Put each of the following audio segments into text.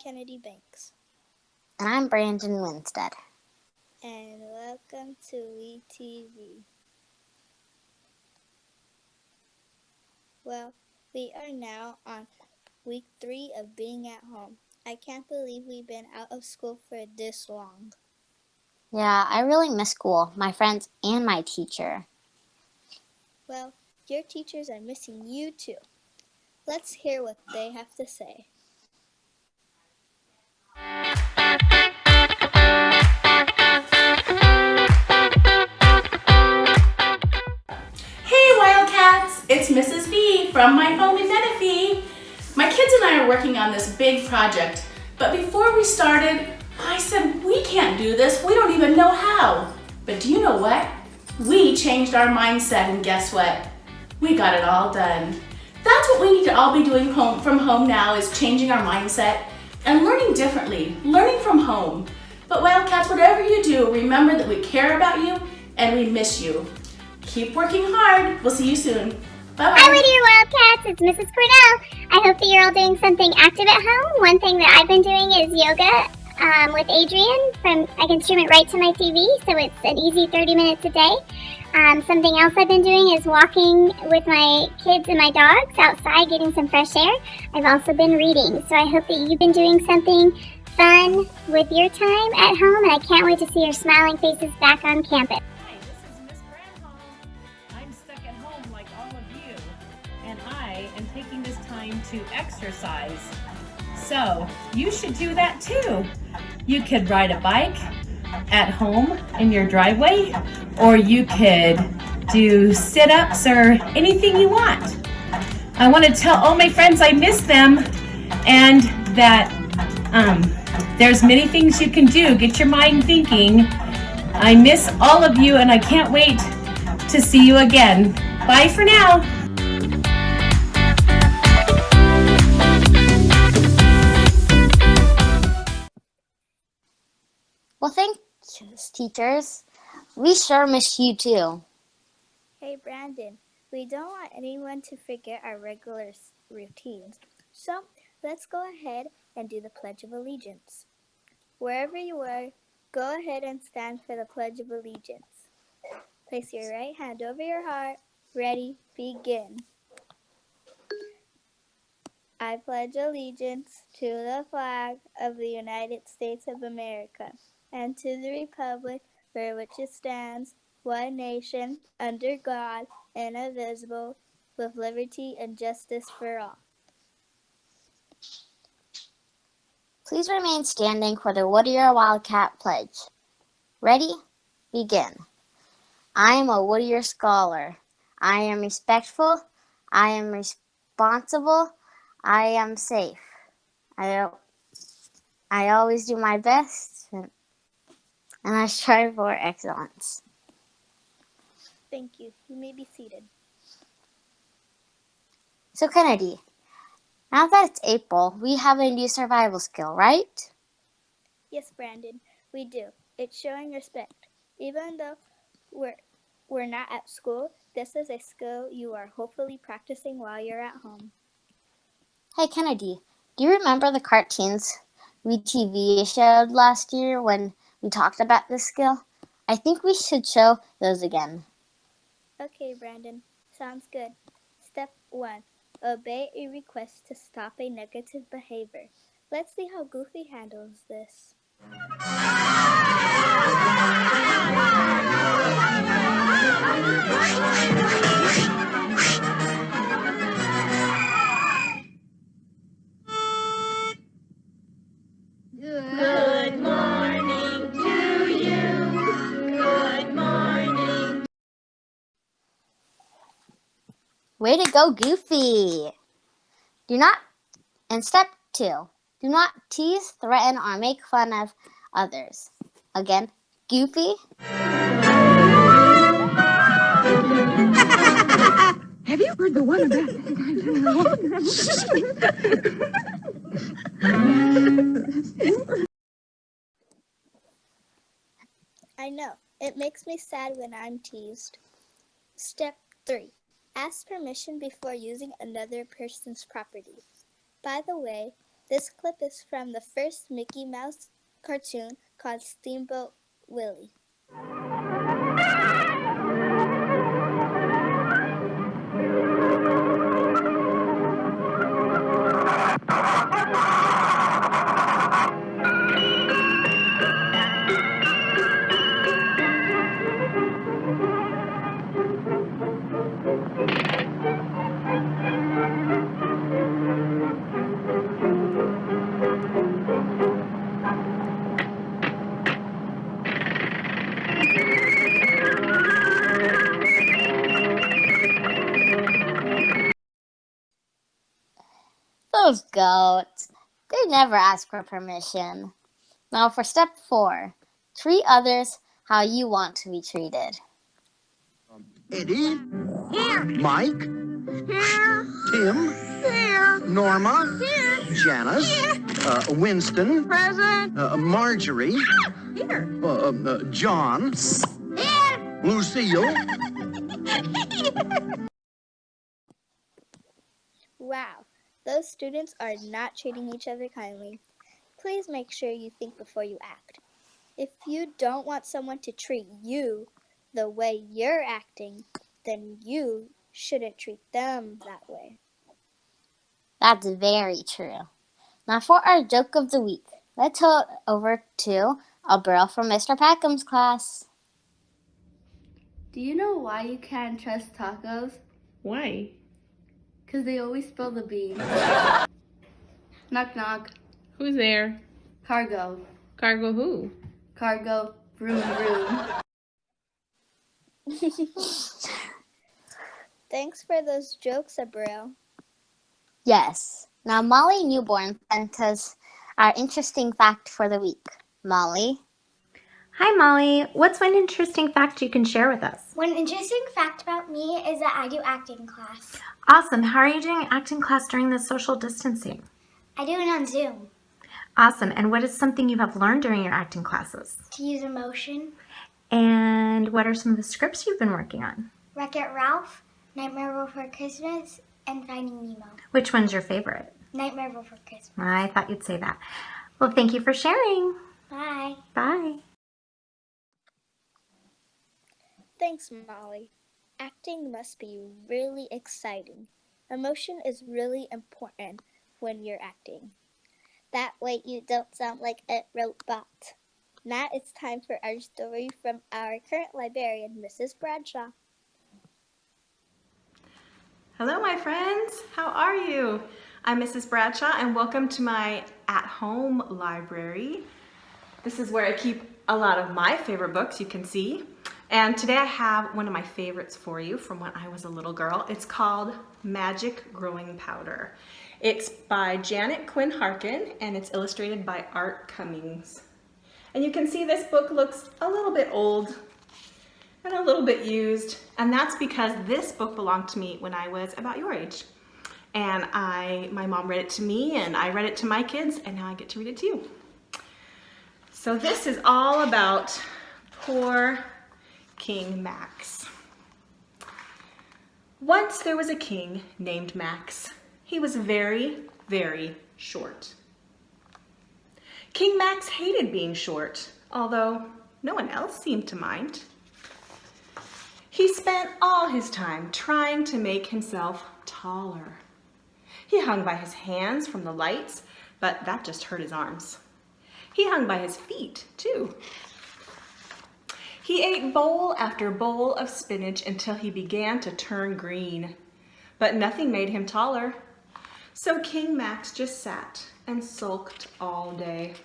Kennedy Banks. And I'm Brandon Winstead. And welcome to WETV. Well, we are now on week 3 of being at home. I can't believe we've been out of school for this long. Yeah, I really miss school, my friends, and my teacher. Well, your teachers are missing you too. Let's hear what they have to say. Hey Wildcats, it's Mrs. V from my home in Menifee. My kids and I are working on this big project, but before we started, I said we can't do this, we don't even know how. But do you know what? We changed our mindset and guess what? We got it all done. That's what we need to all be doing from home now is changing our mindset and learning differently, learning from home. But Wildcats, whatever you do, remember that we care about you and we miss you. Keep working hard. We'll see you soon. Bye-bye. Hi, Whittier Wildcats. It's Mrs. Cordell. I hope that you're all doing something active at home. One thing that I've been doing is yoga with Adrian. I can stream it right to my TV, so it's an easy 30 minutes a day. Something else I've been doing is walking with my kids and my dogs outside, getting some fresh air. I've also been reading, so I hope that you've been doing something fun with your time at home, and I can't wait to see your smiling faces back on campus. Taking this time to exercise. So you should do that too. You could ride a bike at home in your driveway, or you could do sit-ups or anything you want. I want to tell all my friends I miss them and that there's many things you can do. Get your mind thinking. I miss all of you and I can't wait to see you again. Bye for now. Well, thanks, teachers. We sure miss you too. Hey Brandon, we don't want anyone to forget our regular routines. So let's go ahead and do the Pledge of Allegiance. Wherever you are, go ahead and stand for the Pledge of Allegiance. Place your right hand over your heart. Ready, begin. I pledge allegiance to the flag of the United States of America and to the republic for which it stands, one nation, under God, indivisible, with liberty and justice for all. Please remain standing for the Whittier Wildcat Pledge. Ready? Begin. I am a Whittier scholar. I am respectful. I am responsible. I am safe. I always do my best, and I strive for excellence. Thank you. You may be seated. So Kennedy, now that it's April, we have a new survival skill, right? Yes, Brandon, we do. It's showing respect. Even though we're not at school, this is a skill you are hopefully practicing while you're at home. Hey Kennedy, do you remember the cartoons WETV showed last year when we talked about this skill? I think we should show those again. Okay, Brandon. Sounds good. Step 1. Obey a request to stop a negative behavior. Let's see how Goofy handles this. Good morning to you. Good morning. Way to go, Goofy! And step 2. Do not tease, threaten, or make fun of others. Again, Goofy. Have you heard the one about... I know. It makes me sad when I'm teased. Step 3. Ask permission before using another person's property. By the way, This clip is from the first Mickey Mouse cartoon called Steamboat Willie. Those goats. They never ask for permission. Now for step 4. Treat others how you want to be treated. Eddie, Here. Mike, Here. Tim, Here. Norma, Here. Janice, Winston, Present. Marjorie, Here. John, Here. Lucille. Wow, those students are not treating each other kindly. Please make sure you think before you act. If you don't want someone to treat you the way you're acting, then you shouldn't treat them that way. That's very true. Now for our joke of the week. Let's head over to Alberto from Mr. Packham's class. Do you know why you can't trust tacos? Why? Because they always spill the beans. Knock knock. Who's there? Cargo. Cargo who? Cargo. Vroom vroom. Thanks for those jokes, Abril. Yes. Now Molly Newborn sent us our interesting fact for the week. Molly? Hi, Molly. What's one interesting fact you can share with us? One interesting fact about me is that I do acting class. Awesome. How are you doing acting class during the social distancing? I do it on Zoom. Awesome. And what is something you have learned during your acting classes? To use emotion. And what are some of the scripts you've been working on? Wreck-It Ralph, Nightmare Before Christmas, and Finding Nemo. Which one's your favorite? Nightmare Before Christmas. I thought you'd say that. Well, thank you for sharing. Bye. Bye. Thanks, Molly. Acting must be really exciting. Emotion is really important when you're acting. That way you don't sound like a robot. Now it's time for our story from our current librarian, Mrs. Bradshaw. Hello, my friends. How are you? I'm Mrs. Bradshaw, and welcome to my at-home library. This is where I keep a lot of my favorite books, you can see. And today I have one of my favorites for you from when I was a little girl. It's called Magic Growing Powder. It's by Janet Quinn Harkin, and it's illustrated by Art Cummings. And you can see this book looks a little bit old and a little bit used, and that's because this book belonged to me when I was about your age. And my mom read it to me, and I read it to my kids, and now I get to read it to you. So this is all about poor King Max. Once there was a king named Max. He was very, very short. King Max hated being short, although no one else seemed to mind. He spent all his time trying to make himself taller. He hung by his hands from the lights, but that just hurt his arms. He hung by his feet, too. He ate bowl after bowl of spinach until he began to turn green, but nothing made him taller. So King Max just sat and sulked all day.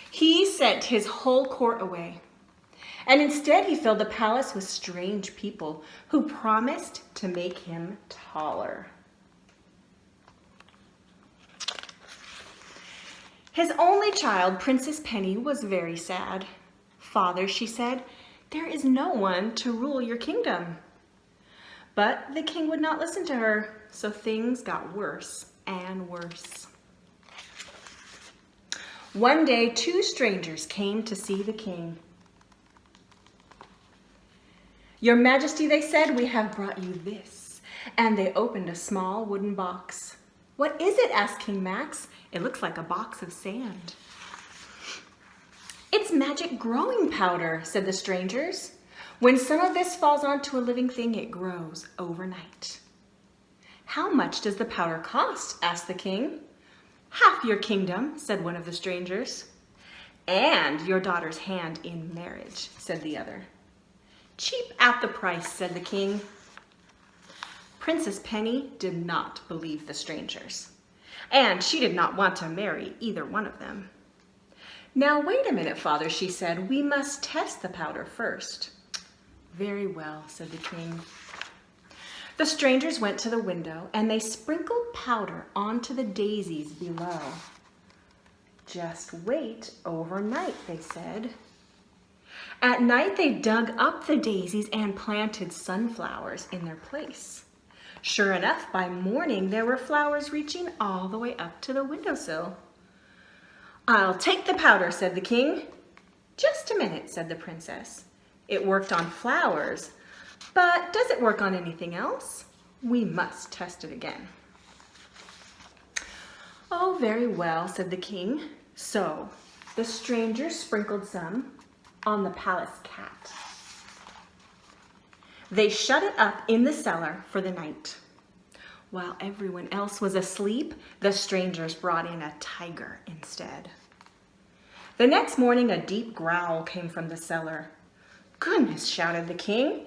He sent his whole court away, and instead he filled the palace with strange people who promised to make him taller. His only child, Princess Penny, was very sad. "Father," she said, "there is no one to rule your kingdom." But the king would not listen to her, so things got worse and worse. One day, two strangers came to see the king. "Your Majesty," they said, "we have brought you this." And they opened a small wooden box. "What is it?" asked King Max. "It looks like a box of sand." "It's magic growing powder," said the strangers. "When some of this falls onto a living thing, it grows overnight." "How much does the powder cost?" asked the king. "Half your kingdom," said one of the strangers. "And your daughter's hand in marriage," said the other. "Cheap at the price," said the king. Princess Penny did not believe the strangers, and she did not want to marry either one of them. "Now wait a minute, father," she said. "We must test the powder first." "Very well," said the king. The strangers went to the window and they sprinkled powder onto the daisies below. "Just wait overnight," they said. At night they dug up the daisies and planted sunflowers in their place. Sure enough, by morning there were flowers reaching all the way up to the windowsill. "I'll take the powder," said the king. "Just a minute," said the princess. "It worked on flowers, but does it work on anything else? We must test it again." "Oh, very well," said the king. So the strangers sprinkled some on the palace cat. They shut it up in the cellar for the night. While everyone else was asleep, the strangers brought in a tiger instead. The next morning, a deep growl came from the cellar. "Goodness," shouted the king,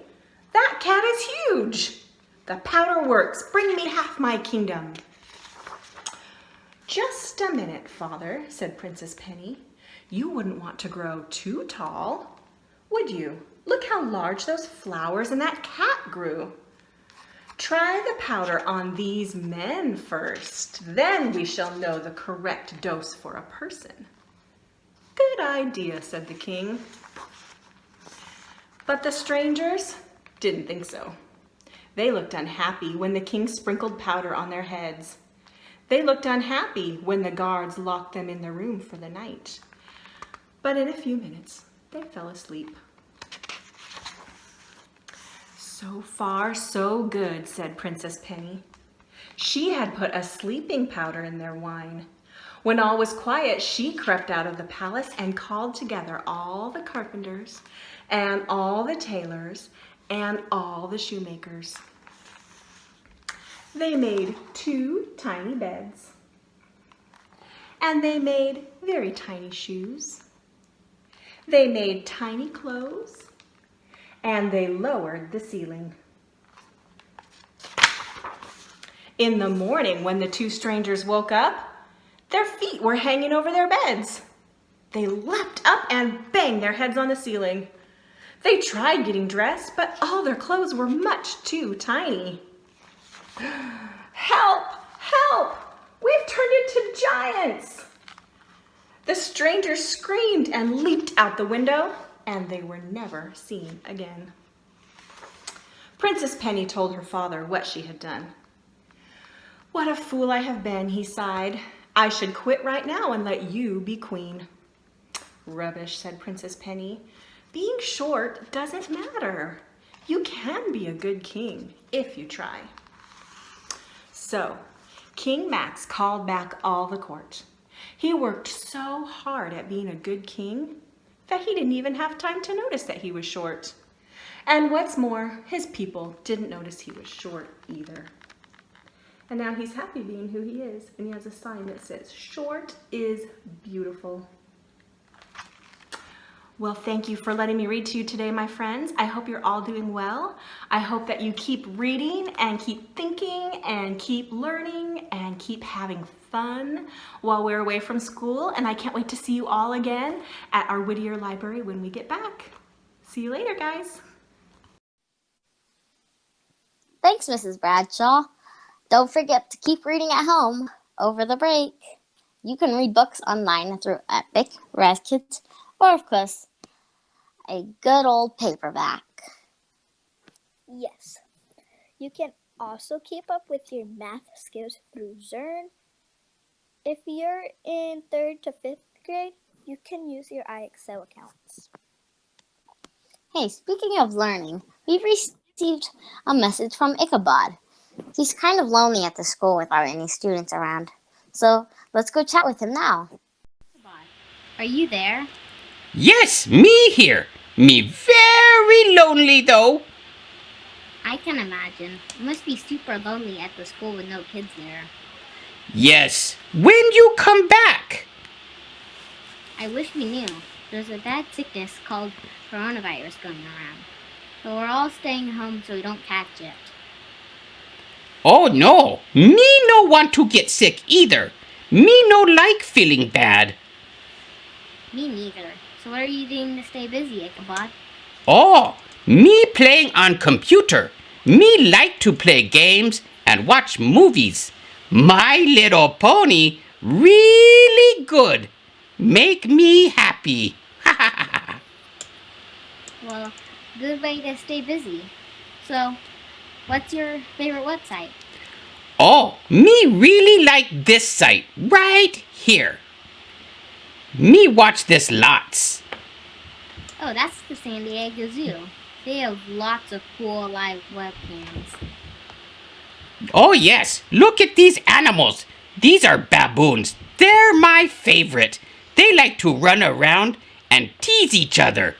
"that cat is huge! The powder works. Bring me half my kingdom." "Just a minute, father," said Princess Penny. "You wouldn't want to grow too tall, would you? Look how large those flowers and that cat grew. Try the powder on these men first. Then we shall know the correct dose for a person." "Good idea," said the king. But the strangers didn't think so. They looked unhappy when the king sprinkled powder on their heads. They looked unhappy when the guards locked them in the room for the night. But in a few minutes, they fell asleep. "So far, so good," said Princess Penny. She had put a sleeping powder in their wine. When all was quiet, she crept out of the palace and called together all the carpenters and all the tailors and all the shoemakers. They made 2 tiny beds, and they made very tiny shoes. They made tiny clothes, and they lowered the ceiling. In the morning, when the 2 strangers woke up, their feet were hanging over their beds. They leapt up and banged their heads on the ceiling. They tried getting dressed, but all their clothes were much too tiny. "Help! Help! We've turned into giants!" The strangers screamed and leaped out the window, and they were never seen again. Princess Penny told her father what she had done. "What a fool I have been," he sighed. "I should quit right now and let you be queen." "Rubbish," said Princess Penny. "Being short doesn't matter. You can be a good king if you try." So King Max called back all the court. He worked so hard at being a good king that he didn't even have time to notice that he was short. And what's more, his people didn't notice he was short either. And now he's happy being who he is, and he has a sign that says, "Short is beautiful." Well, thank you for letting me read to you today, my friends. I hope you're all doing well. I hope that you keep reading and keep thinking and keep learning and keep having fun while we're away from school. And I can't wait to see you all again at our Whittier Library when we get back. See you later, guys. Thanks, Mrs. Bradshaw. Don't forget to keep reading at home over the break. You can read books online through Epic, Redkit, or of course, a good old paperback. Yes. You can also keep up with your math skills through Zern. If you're in 3rd to 5th grade, you can use your iExcel accounts. Hey, speaking of learning, we've received a message from Ichabod. He's kind of lonely at the school without any students around. So let's go chat with him now. Are you there? Yes, me here. Me very lonely though. I can imagine. It must be super lonely at the school with no kids there. Yes, when you come back? I wish we knew. There's a bad sickness called coronavirus going around. But we're all staying home so we don't catch it. Oh no, me no want to get sick either. Me no like feeling bad. Me neither. So what are you doing to stay busy, Ichabod? Oh, me playing on computer. Me like to play games and watch movies. My Little Pony really good. Make me happy. Well, good way to stay busy. So, what's your favorite website? Oh, me really like this site right here. Me watch this lots. Oh, that's the San Diego Zoo. They have lots of cool live webcams. Oh yes, look at these animals. These are baboons. They're my favorite. They like to run around and tease each other.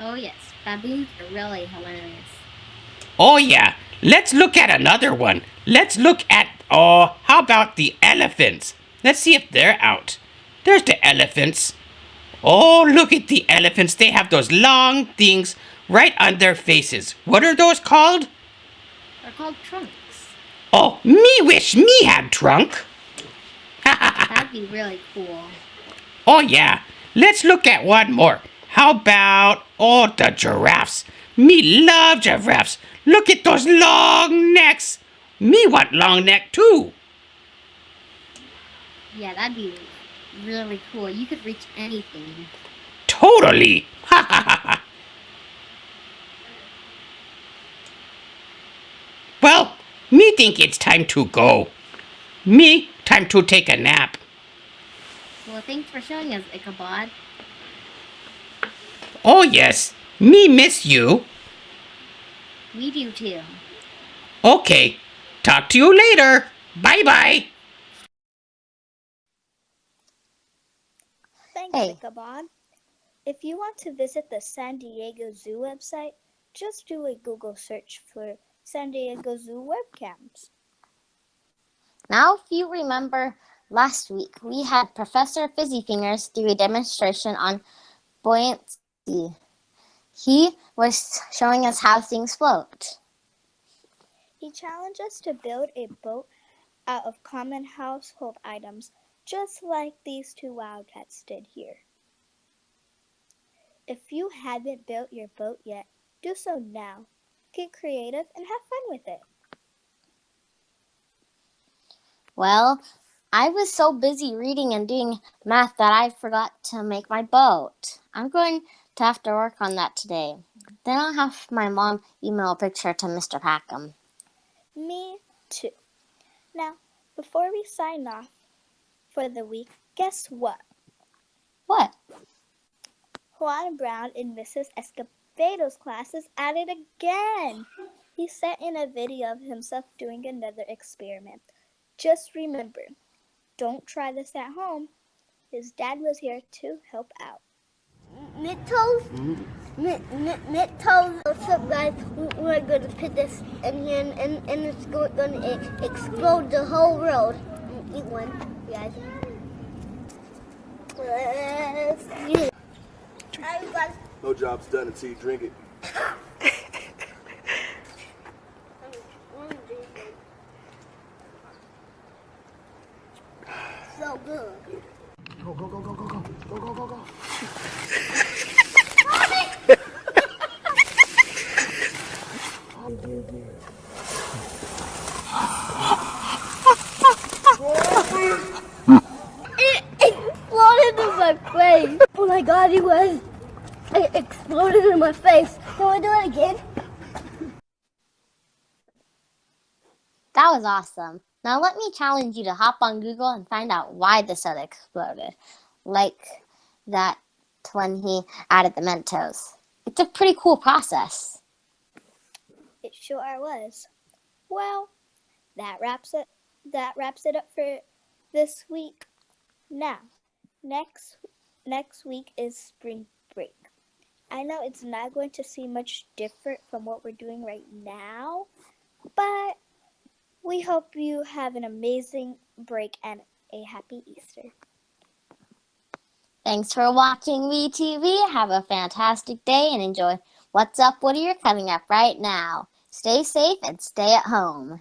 Oh yes, baboons are really hilarious. Oh yeah, let's look at another one. Let's look at, how about the elephants? Let's see if they're out. There's the elephants. Oh, look at the elephants. They have those long things right on their faces. What are those called? They're called trunks. Oh, me wish me had trunk. That'd be really cool. Oh yeah, let's look at one more. How about, the giraffes. Me love giraffes. Look at those long necks. Me want long neck too. Yeah, that'd be really cool. You could reach anything. Totally. Well, me think it's time to go. Me, time to take a nap. Well, thanks for showing us, Ichabod. Oh yes, me miss you. We do too. Okay, talk to you later. Bye-bye. Thanks, Ichabod. If you want to visit the San Diego Zoo website, just do a Google search for San Diego Zoo webcams. Now, if you remember, last week we had Professor Fizzy Fingers do a demonstration on buoyancy. He was showing us how things float. He challenged us to build a boat out of common household items, just like these two wildcats did here. If you haven't built your boat yet, do so now. Get creative and have fun with it. Well, I was so busy reading and doing math that I forgot to make my boat. I'm going to have to work on that today. Then I'll have my mom email a picture to Mr. Packham. Me too. Now, before we sign off for the week, guess what? What? Juan Brown in Mrs. Escobedo's class is at it again. He sent in a video of himself doing another experiment. Just remember, don't try this at home. His dad was here to help out. Mittos? Mittos. What's up, guys? We're going to put this in here and it's going to explode the whole world. Eat one, guys. Yeah. No job's done until you drink it. So good. Go, go, go, go, go, go, go, go, go, go. It exploded in my face. Oh my god, it exploded in my face. Can we do it again? That was awesome. Now let me challenge you to hop on Google and find out why the soda exploded. Like that when he added the Mentos. It's a pretty cool process. It Sure I was. Well, that wraps it up for this week. Now, next week is spring break. I know it's not going to seem much different from what we're doing right now, but we hope you have an amazing break and a happy Easter. Thanks for watching WETV. Have a fantastic day and enjoy What's Up Whittier coming up right now. Stay safe and stay at home.